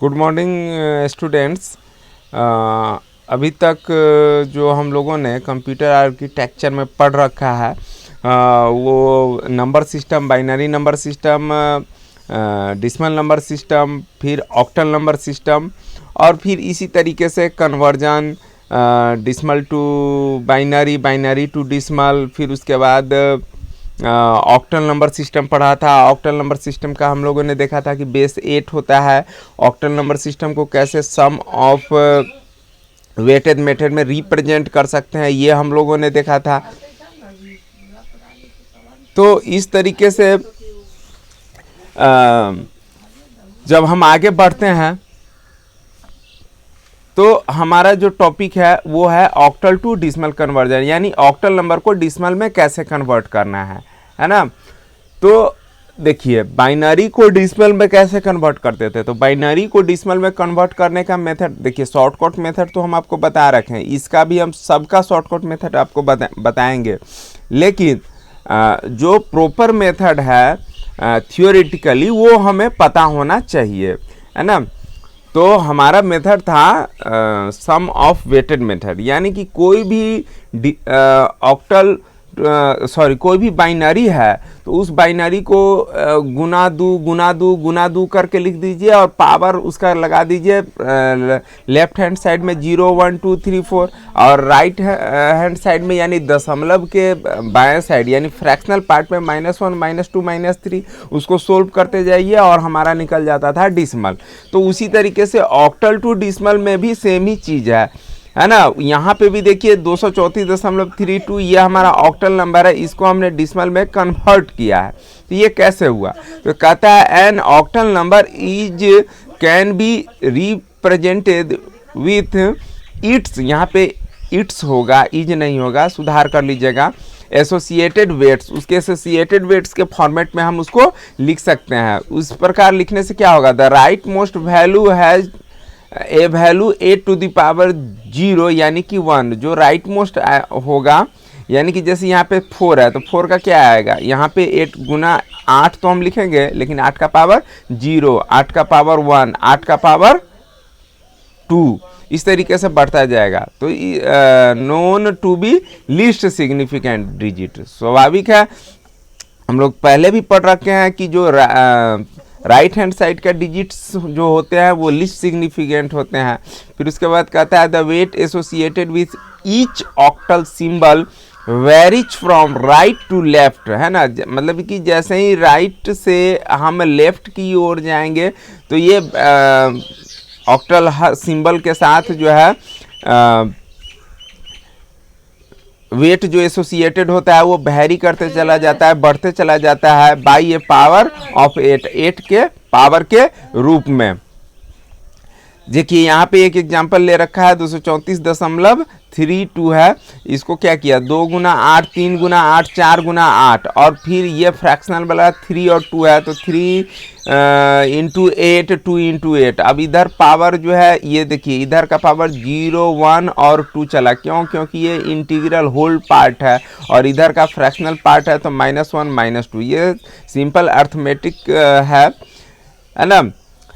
Good morning students. अभी तक जो हम लोगों ने कंप्यूटर आर्किटेक्चर में पढ़ रखा है वो number system, binary number system, decimal number system, फिर ऑक्टल नंबर सिस्टम और फिर इसी तरीके से conversion, decimal to binary, binary to decimal, फिर उसके बाद ऑक्टल नंबर सिस्टम पढ़ा था। ऑक्टल नंबर सिस्टम का हम लोगों ने देखा था कि बेस 8 होता है। ऑक्टल नंबर सिस्टम को कैसे सम ऑफ वेटेड मेथड में रिप्रेजेंट कर सकते हैं ये हम लोगों ने देखा था। तो इस तरीके से जब हम आगे बढ़ते हैं तो हमारा जो टॉपिक है वो है ऑक्टल टू डेसिमल कन्वर्जन, यानी ऑक्टल नंबर को डेसिमल में कैसे कन्वर्ट करना है ना। तो देखिए बाइनरी को डेसिमल में कैसे कन्वर्ट करते थे, तो बाइनरी को डेसिमल में कन्वर्ट करने का मेथड देखिए, शॉर्टकट मेथड तो हम आपको बता रखे हैं, इसका भी हम सबका शॉर्टकट मेथड आपको बताएंगे। लेकिन जो प्रॉपर मेथड है थियोरेटिकली वो हमें पता होना चाहिए, है ना। तो हमारा मेथड था सम ऑफ वेटेड मेथड, यानी कि कोई भी कोई भी बाइनरी है तो उस बाइनरी को गुना दू करके लिख दीजिए और पावर उसका लगा दीजिए लेफ्ट हैंड साइड में 0 1 2 3 4 और राइट हैंड साइड में यानी दशमलव के बाएं साइड यानी फ्रैक्शनल पार्ट में -1 -2 -3 उसको सोल्व करते जाइए और हमारा निकल जाता था डेसिमल। तो उसी तरीके से ऑक्टल टू डेसिमल में भी सेम ही चीज़ है ना। यहाँ पे भी देखिए 234.32 ये हमारा ऑक्टल नंबर है, इसको हमने डेसिमल में कन्वर्ट किया है। तो ये कैसे हुआ, तो कहता है an octal number is can be represented with its, यहाँ पे इट्स होगा, इज नहीं होगा, सुधार कर लीजिएगा, एसोसिएटेड वेट्स, उसके एसोसिएटेड वेट्स के फॉर्मेट में हम उसको लिख सकते हैं। उस प्रकार लिखने से क्या होगा, the rightmost value has a value 8 to the power 0 यानी कि 1, जो राइट मोस्ट होगा, यानी कि जैसे यहाँ पे 4 है तो 4 का क्या आएगा, यहाँ पे 8 गुना 8 तो हम लिखेंगे, लेकिन 8 का पावर 0, 8 का पावर 1, 8 का पावर 2, इस तरीके से बढ़ता जाएगा। तो known to be least significant digit, स्वाभाविक है, हम लोग पहले भी पढ़ रखे हैं कि जो राइट हैंड साइड का डिजिट्स जो होते हैं वो लिस्ट सिग्निफिकेंट होते हैं। फिर उसके बाद कहता है the weight associated with each octal symbol varies from right to left, है ना। मतलब कि जैसे ही राइट से हम लेफ्ट की ओर जाएंगे तो ये ऑक्टल सिंबल के साथ जो है वेट जो एसोसिएटेड होता है वो वैरी करते चला जाता है, बढ़ते चला जाता है बाई ए पावर ऑफ 8 के पावर के रूप में। देखिए यहाँ पे एक एग्जांपल ले रखा है 234.32 है, इसको क्या किया 2 गुना 8, 3 गुना 8, 4 गुना 8 और फिर ये फ्रैक्शनल वाला 3 और 2 है तो 3 इंटू 8, 2 इंटू 8। अब इधर पावर जो है ये देखिए इधर का पावर 0 1 और 2 चला, क्यों, क्योंकि ये इंटीग्रल होल पार्ट है और इधर का फ्रैक्शनल पार्ट है तो -1 -2, ये सिंपल अर्थमेटिक है ना।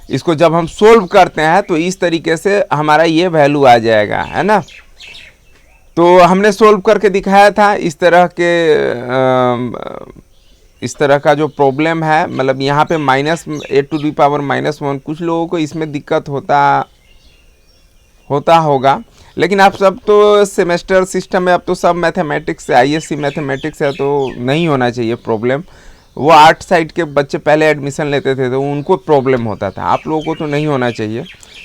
इसको जब हम सोल्व करते हैं तो इस तरीके से हमारा ये वैल्यू आ जाएगा, है ना। तो हमने सोल्व करके दिखाया था इस तरह का जो प्रॉब्लम है, मतलब यहाँ पे -8 टू द पावर -1, कुछ लोगों को इसमें दिक्कत होता होगा, लेकिन आप सब तो सेमेस्टर सिस्टम है, अब तो सब मैथमेटिक्स है, ISC मैथमेटिक्स है, तो नहीं होना चाहिए प्रॉब्लम। वो आर्ट साइड के बच्चे पहले एडमिशन लेते थे तो उनको प्रॉब्लम होता था, आप लोगों को तो नहीं होना चाहिए।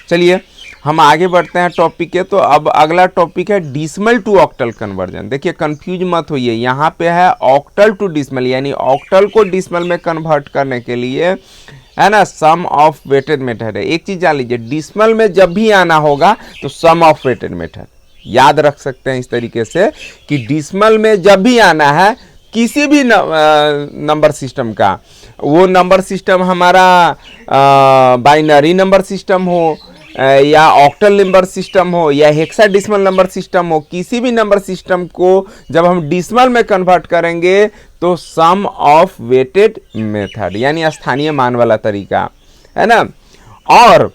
चलिए हम आगे बढ़ते हैं टॉपिक के। तो अब अगला टॉपिक है डेसिमल टू ऑक्टल कन्वर्जन। देखिए कंफ्यूज मत होइए, यहाँ पे है ऑक्टल टू डेसिमल, यानी ऑक्टल को डेसिमल में कन्वर्ट करने के लिए, है ना, सम ऑफ वेटेड मेथड है। एक चीज़ जान लीजिए, डेसिमल में जब भी आना होगा तो सम ऑफ वेटेड मेथड याद रख सकते हैं इस तरीके से कि डेसिमल में जब भी आना है किसी भी नंबर सिस्टम का, वो नंबर सिस्टम हमारा बाइनरी नंबर सिस्टम हो या ऑक्टल नंबर सिस्टम हो या हेक्साडेसिमल नंबर सिस्टम हो, किसी भी नंबर सिस्टम को जब हम डेसिमल में कन्वर्ट करेंगे तो सम ऑफ वेटेड मेथड यानी स्थानीय मान वाला तरीका, है ना। और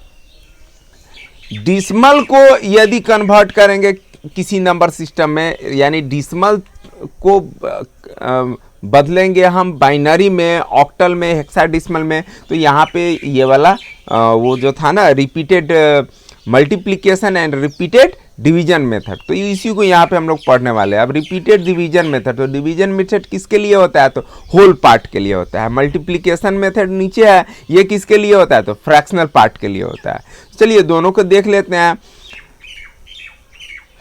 डिसमल को यदि कन्वर्ट करेंगे किसी नंबर सिस्टम में, यानी डिसमल को बदलेंगे हम बाइनरी में, ऑक्टल में, हेक्साडेसिमल में, तो यहाँ पे ये वाला वो जो था ना repeated multiplication and repeated division method, तो इसी को यहाँ पे हम लोग पढ़ने वाले हैं। अब रिपीटेड डिवीजन मेथड, तो डिवीजन मेथड किसके लिए होता है? तो होल पार्ट के लिए होता है। मल्टीप्लिकेशन मेथड नीचे है, ये किसके लिए होता है? तो फ्रैक्शनल पार्ट के लिए होता है। चलिए दोनों को देख लेते हैं।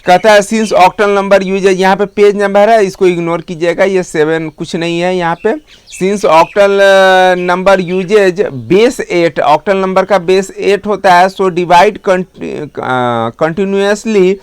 कहता है सिंस ऑक्टल नंबर यूज है, यहाँ पे पेज नंबर है, इसको इग्नोर कीजिएगा, ये 7 कुछ नहीं है यहाँ पे। Since octal number uses base 8, octal number का बेस 8 होता है, so divide continuously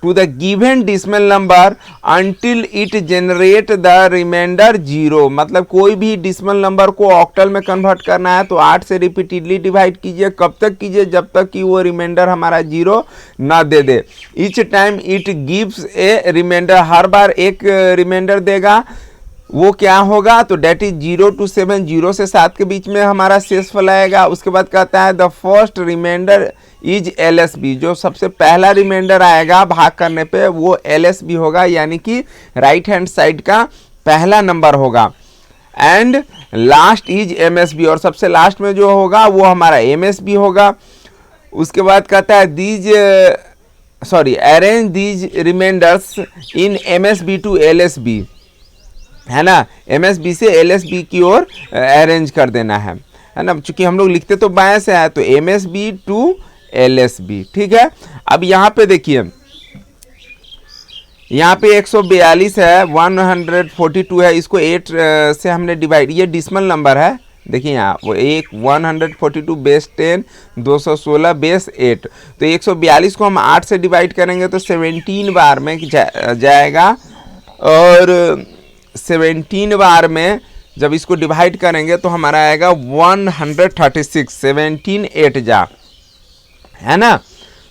to the given decimal number until it generate the remainder 0। मतलब कोई भी डिसिमल नंबर को ऑक्टल में कन्वर्ट करना है तो 8 से रिपीटेडली डिवाइड कीजिए। कब तक कीजिए? जब तक कि वो रिमाइंडर हमारा 0 ना दे दे। Each time it gives a reminder, हर बार एक रिमाइंडर देगा। वो क्या होगा? तो डेट इज 0 to 7, 0 से 7 के बीच में हमारा शेषफल आएगा। उसके बाद कहता है the first remainder is LSB, जो सबसे पहला रिमाइंडर आएगा भाग करने पे वो LSB होगा, यानी कि राइट हैंड साइड का पहला नंबर होगा। एंड लास्ट इज MSB, और सबसे लास्ट में जो होगा वो हमारा MSB होगा। उसके बाद कहता है arrange these remainders in MSB to LSB, है ना, MSB से LSB की ओर अरेंज कर देना है ना। चूंकि हम लोग लिखते तो बाएं से है, तो MSB टू LSB, ठीक है। अब यहाँ पे देखिए, यहाँ पे 142 है, 142 है, इसको 8 से हमने डिवाइड, ये डिसिमल नंबर है, देखिए यहाँ वो 142 बेस 10, 216 बेस 8, तो 142 को हम 8 से डिवाइड करेंगे तो 17 बार में जाएगा, और 17 बार में जब इसको डिवाइड करेंगे तो हमारा आएगा 136, 17 8 जा, है ना,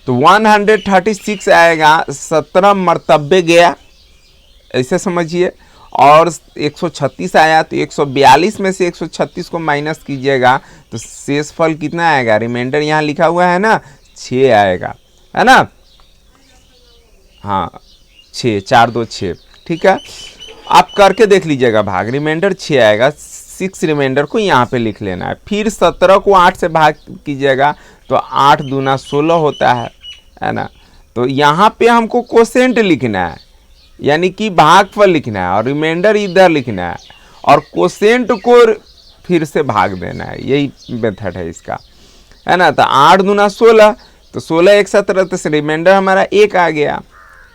तो 136 आएगा, 17 मरतबे गया, ऐसे समझिए। और 136 आया, तो 142 में से 136 को माइनस कीजिएगा तो शेषफल कितना आएगा? रिमाइंडर यहाँ लिखा हुआ है ना, 6 आएगा, है ना, हाँ 6, 4 2 6, ठीक है। आप करके देख लीजिएगा भाग, रिमाइंडर 6 आएगा, 6 रिमाइंडर को यहाँ पे लिख लेना है। फिर 17 को 8 से भाग कीजिएगा तो 8 दूना 16 होता है ना। तो यहाँ पे हमको कोसेंट लिखना है, यानी कि भागफल लिखना है, और रिमाइंडर इधर लिखना है, और कोसेंट को फिर से भाग देना है, यही मेथड है इसका, है ना। तो 8 दूना 16, तो 16 1 17, तो रिमाइंडर हमारा 1 आ गया,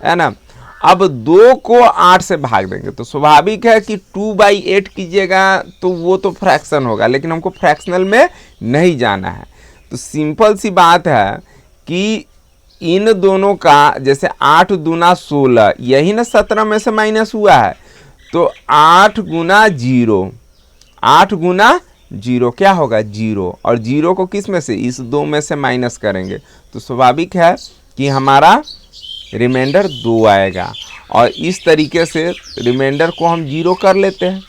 है ना। अब 2 को 8 से भाग देंगे तो स्वाभाविक है कि 2/8 कीजिएगा तो वो तो फ्रैक्शन होगा, लेकिन हमको फ्रैक्शनल में नहीं जाना है। तो सिंपल सी बात है कि इन दोनों का, जैसे 8 दूना 16, यही ना 17 में से माइनस हुआ है, तो 8 गुना 0, 8 गुना 0 क्या होगा? 0, और 0 को किस में से? इस 2 में से माइनस करेंगे तो स्वाभाविक है कि हमारा रिमाइंडर 2 आएगा। और इस तरीके से रिमाइंडर को हम 0 कर लेते हैं,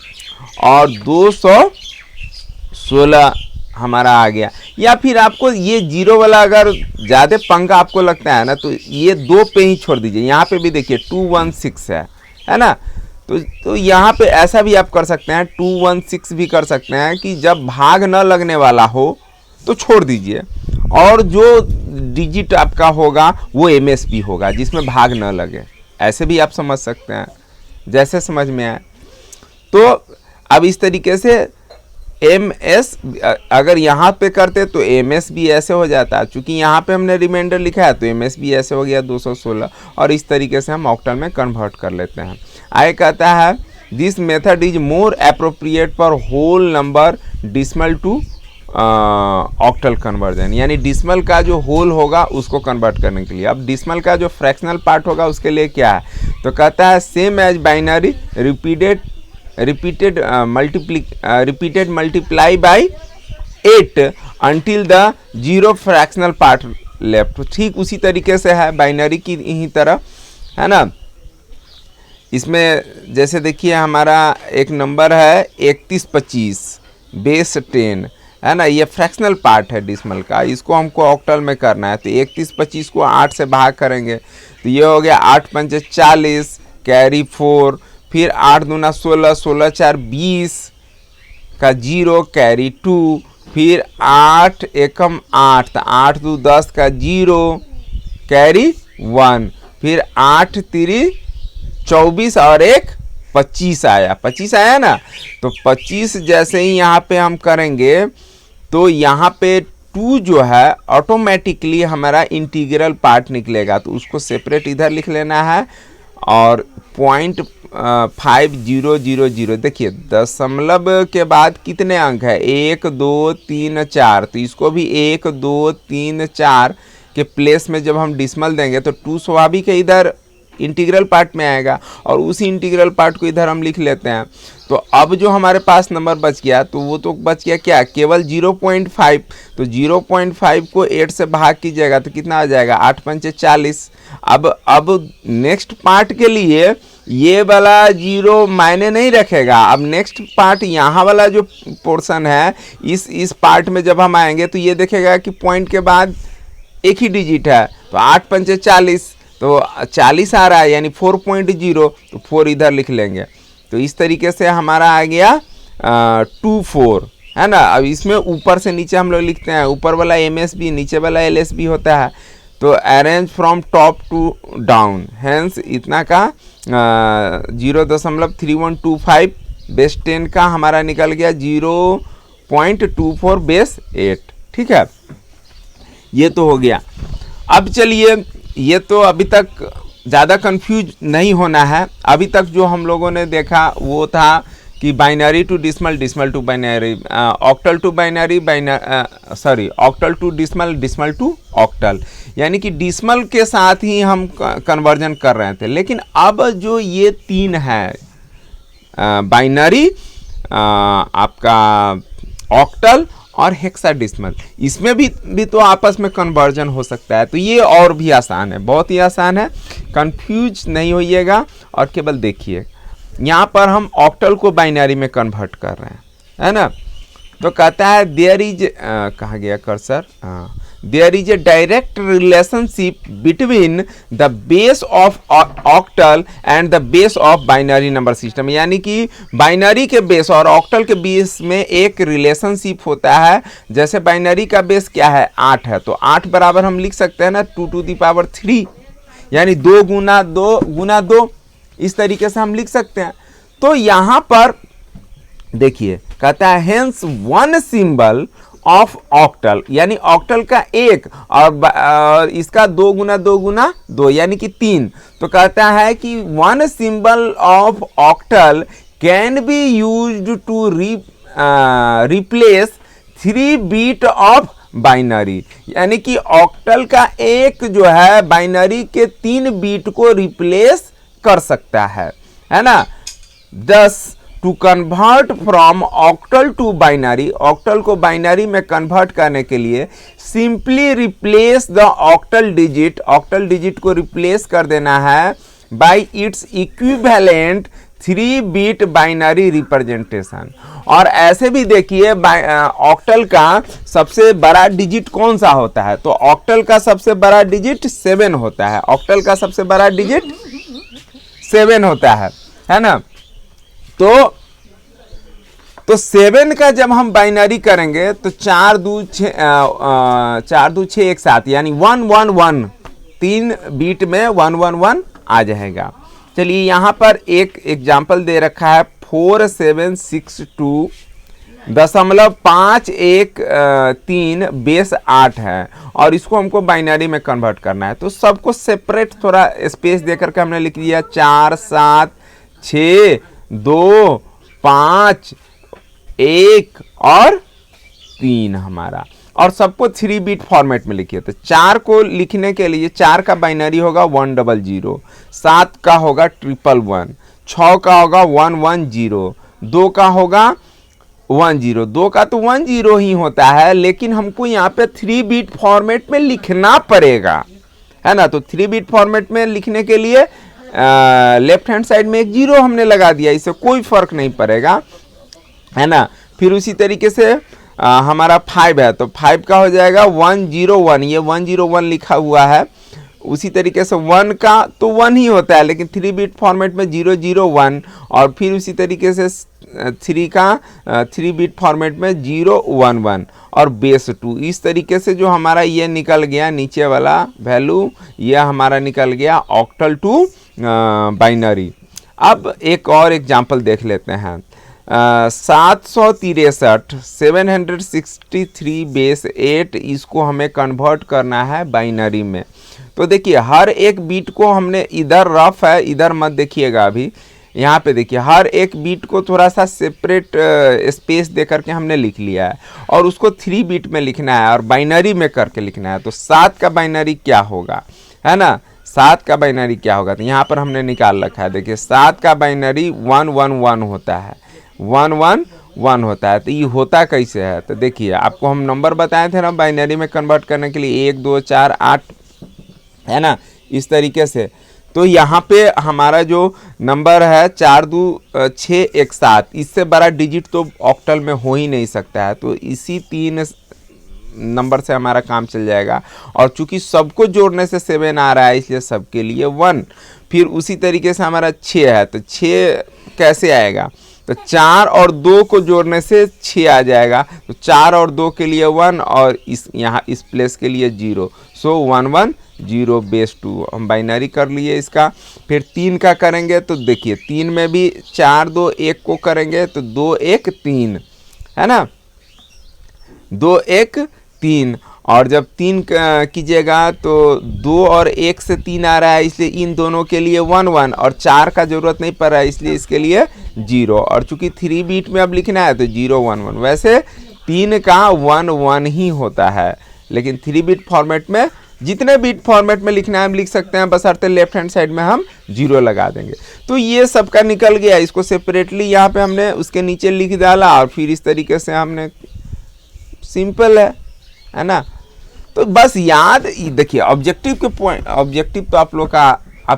और 216 हमारा आ गया। या फिर आपको ये 0 वाला अगर ज़्यादा पंगा आपको लगता है ना, तो ये 2 पे ही छोड़ दीजिए। यहाँ पे भी देखिए 216 है ना, तो यहाँ पे ऐसा भी आप कर सकते हैं, 216 भी कर सकते हैं कि जब भाग न लगने वाला हो तो छोड़ दीजिए, और जो डिजिट आपका होगा वो MSB होगा जिसमें भाग न लगे, ऐसे भी आप समझ सकते हैं, जैसे समझ में आए। तो अब इस तरीके से MS अगर यहाँ पे करते तो MSB ऐसे हो जाता, चूँकि यहाँ पे हमने रिमाइंडर लिखा है तो MSB ऐसे हो गया 216, और इस तरीके से हम ऑक्टल में कन्वर्ट कर लेते हैं। आगे कहता है this method is more appropriate for whole number decimal to octal conversion, यानी डिसिमल का जो होल होगा उसको कन्वर्ट करने के लिए। अब डिसिमल का जो फ्रैक्शनल पार्ट होगा उसके लिए क्या है? तो कहता है same as binary repeated multiply by 8 until the 0 fractional part left. ठीक उसी तरीके से है बाइनरी की ही तरह, है ना। इसमें जैसे देखिए हमारा एक नंबर है 3125 बेस 10, है ना, ये फ्रैक्शनल पार्ट है डिसमल का, इसको हमको ऑक्टल में करना है। तो 3125 को 8 से भाग करेंगे तो ये हो गया 8 पंचे 40 कैरी 4, फिर 8 दूना 16, 16 4 20 का 0 कैरी 2, फिर 8 एकम 8 तो 8 दू 10 का 0 कैरी 1, फिर 8 3 24 और एक 25 आया, 25 आया ना। तो 25 जैसे ही यहाँ पे हम करेंगे तो यहाँ पे 2 जो है ऑटोमेटिकली हमारा इंटीग्रल पार्ट निकलेगा, तो उसको सेपरेट इधर लिख लेना है। और 0.5000, देखिए दशमलव के बाद कितने अंक है, 1 2 3 4, तो इसको भी 1 2 3 4 के प्लेस में जब हम डिसमल देंगे तो 2 स्वाभाविक है इधर इंटीग्रल पार्ट में आएगा, और उसी इंटीग्रल पार्ट को इधर हम लिख लेते हैं। तो अब जो हमारे पास नंबर बच गया तो वो तो बच गया क्या, केवल 0.5। तो 0.5 को 8 से भाग कीजिएगा तो कितना आ जाएगा, 8 पंचे 40। अब नेक्स्ट पार्ट के लिए ये वाला 0 मायने नहीं रखेगा। अब नेक्स्ट पार्ट यहाँ वाला जो पोर्शन है, इस पार्ट में जब हम आएंगे तो ये देखेगा कि पॉइंट के बाद एक ही डिजिट है, तो 8 पंचे 40, तो 40 आ रहा है यानी 4.0, तो 4 इधर लिख लेंगे। तो इस तरीके से हमारा आ गया 24, है ना। अब इसमें ऊपर से नीचे हम लोग लिखते हैं, ऊपर वाला MSB नीचे वाला LSB होता है। तो arrange from top to down, hence इतना का 0.3125 बेस 10 का हमारा निकल गया 0.24 बेस 8। ठीक है, ये तो हो गया। अब चलिए, ये तो अभी तक ज़्यादा कंफ्यूज नहीं होना है। अभी तक जो हम लोगों ने देखा वो था कि binary to decimal, decimal to binary, octal to binary, octal to decimal, decimal to octal, यानी कि डिसमल के साथ ही हम कन्वर्जन कर रहे थे। लेकिन अब जो ये 3 है, बाइनरी, आपका ऑक्टल और हेक्साडेसिमल, इसमें भी तो आपस में कन्वर्जन हो सकता है। तो ये और भी आसान है, बहुत ही आसान है, कंफ्यूज नहीं होइएगा। और केवल देखिए यहाँ पर हम ऑक्टल को बाइनरी में कन्वर्ट कर रहे हैं, है ना। तो कहता है देयर इज, कहा गया कर्सर, there is a direct relationship between the base of octal and the base of binary number system, यानी कि बाइनरी के बेस और ऑक्टल के बेस में एक रिलेशनशिप होता है। जैसे बाइनरी का बेस क्या है, 8 है, तो 8 बराबर हम लिख सकते हैं ना 2 to the power 3, यानी 2 गुना 2, इस तरीके से हम लिख सकते हैं। तो यहाँ पर देखिए कहता है hence one symbol of octal, यानी ऑक्टल का 1 और इसका 2 गुना 2 यानी कि 3। तो कहता है कि one symbol of octal can be used to replace 3 bit of binary, यानी कि ऑक्टल का 1 जो है बाइनरी के 3 बीट को रिप्लेस कर सकता है ना। 10 to convert from octal to binary, octal को बाइनरी में कन्वर्ट करने के लिए simply replace the octal digit को रिप्लेस कर देना है by its equivalent 3 bit binary representation. और ऐसे भी देखिए ऑक्टल का सबसे बड़ा डिजिट कौन सा होता है, तो ऑक्टल का सबसे बड़ा डिजिट 7 होता है, ऑक्टल का सबसे बड़ा डिजिट 7 होता है ना। तो 7 का जब हम बाइनरी करेंगे तो 4 2 6 एक साथ, यानी 1 1 1, 3 बीट में 1 1 1 आ जाएगा। चलिए यहाँ पर एक एग्जाम्पल दे रखा है 4762.513 बेस 8 है, और इसको हमको बाइनरी में कन्वर्ट करना है। तो सबको सेपरेट थोड़ा स्पेस देकर के हमने लिख दिया 4 7 6 2 5 1 और 3 हमारा, और सबको 3 बीट फॉर्मेट में लिखिए। तो 4 को लिखने के लिए 4 का बाइनरी होगा 100, 7 का होगा 111, 6 का होगा 110, 2 का होगा 10, 2 का तो 10 ही होता है, लेकिन हमको यहाँ पे 3 बीट फॉर्मेट में लिखना पड़ेगा, है ना। तो 3 बीट फॉर्मेट में लिखने के लिए लेफ्ट हैंड साइड में एक 0 हमने लगा दिया, इससे कोई फर्क नहीं पड़ेगा, है ना। फिर उसी तरीके से हमारा 5 है तो 5 का हो जाएगा 101, ये 101 लिखा हुआ है। उसी तरीके से 1 का तो 1 ही होता है, लेकिन 3 बिट फॉर्मेट में 001, और फिर उसी तरीके से 3 का 3 बिट फॉर्मेट में 011 और बेस 2। इस तरीके से जो हमारा ये निकल गया नीचे वाला वैल्यू, ये हमारा निकल गया ऑक्टल टू बाइनरी। अब एक और एग्जांपल देख लेते हैं। 763 बेस 8, इसको हमें कन्वर्ट करना है बाइनरी में। तो देखिए हर एक बीट को हमने, इधर रफ है, इधर मत देखिएगा, अभी यहाँ पे देखिए हर एक बीट को थोड़ा सा सेपरेट स्पेस दे करके हमने लिख लिया है, और उसको 3 बीट में लिखना है और बाइनरी में करके लिखना है। तो 7 का बाइनरी क्या होगा, है ना, 7 का बाइनरी क्या होगा, तो यहाँ पर हमने निकाल रखा है। देखिए 7 का बाइनरी 111 होता है, 111 होता है। तो ये होता कैसे है, तो देखिए आपको हम नंबर बताए थे ना बाइनरी में कन्वर्ट करने के लिए, 1 2 4 8, है ना, इस तरीके से। तो यहाँ पे हमारा जो नंबर है 4 2 6 1 7, इससे बड़ा डिजिट तो ऑक्टल में हो ही नहीं सकता है। तो इसी 3 नंबर से हमारा काम चल जाएगा, और चूंकि सबको जोड़ने से 7 आ रहा है इसलिए सबके लिए 1। फिर उसी तरीके से हमारा 6 है, तो 6 कैसे आएगा, तो 4 और 2 को जोड़ने से 6 आ जाएगा। तो 4 और 2 के लिए 1, और इस यहाँ इस प्लेस के लिए 0, सो 110 बेस 2 हम बाइनरी कर लिए इसका। फिर 3 का करेंगे, तो देखिए 3 में भी 4 2 1 को करेंगे तो 2 1 3, है ना, 2 1 3। और जब 3 कीजिएगा तो 2 और 1 से 3 आ रहा है, इसलिए इन दोनों के लिए 1 1, और 4 का जरूरत नहीं पड़ रहा है इसलिए इसके लिए 0, और चूंकि 3 बीट में अब लिखना है तो 0 1 1। वैसे 3 का 1 1 ही होता है, लेकिन 3 बिट फॉर्मेट में जितने बिट फॉर्मेट में लिखना है हम लिख सकते हैं, बशर्ते लेफ्ट हैंड साइड में हम 0 लगा देंगे। तो ये सबका निकल गया, इसको सेपरेटली यहाँ पे हमने उसके नीचे लिख डाला, और फिर इस तरीके से हमने, सिंपल है ना। तो बस याद देखिए ऑब्जेक्टिव के पॉइंट, ऑब्जेक्टिव तो आप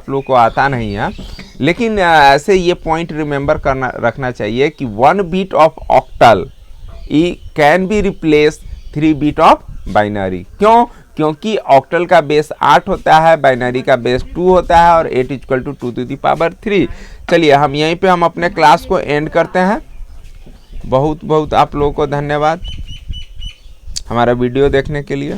लोग को आता नहीं है, लेकिन ऐसे ये पॉइंट रिमेंबर करना रखना चाहिए कि 1 bit of octal can be replace 3 bit of binary. क्यों, क्योंकि ऑक्टल का बेस 8 होता है, बाइनरी का बेस 2 होता है, और 8 = 2 to the power 3। चलिए हम यहीं पे हम अपने क्लास को एंड करते हैं। बहुत बहुत आप लोगों को धन्यवाद हमारा वीडियो देखने के लिए।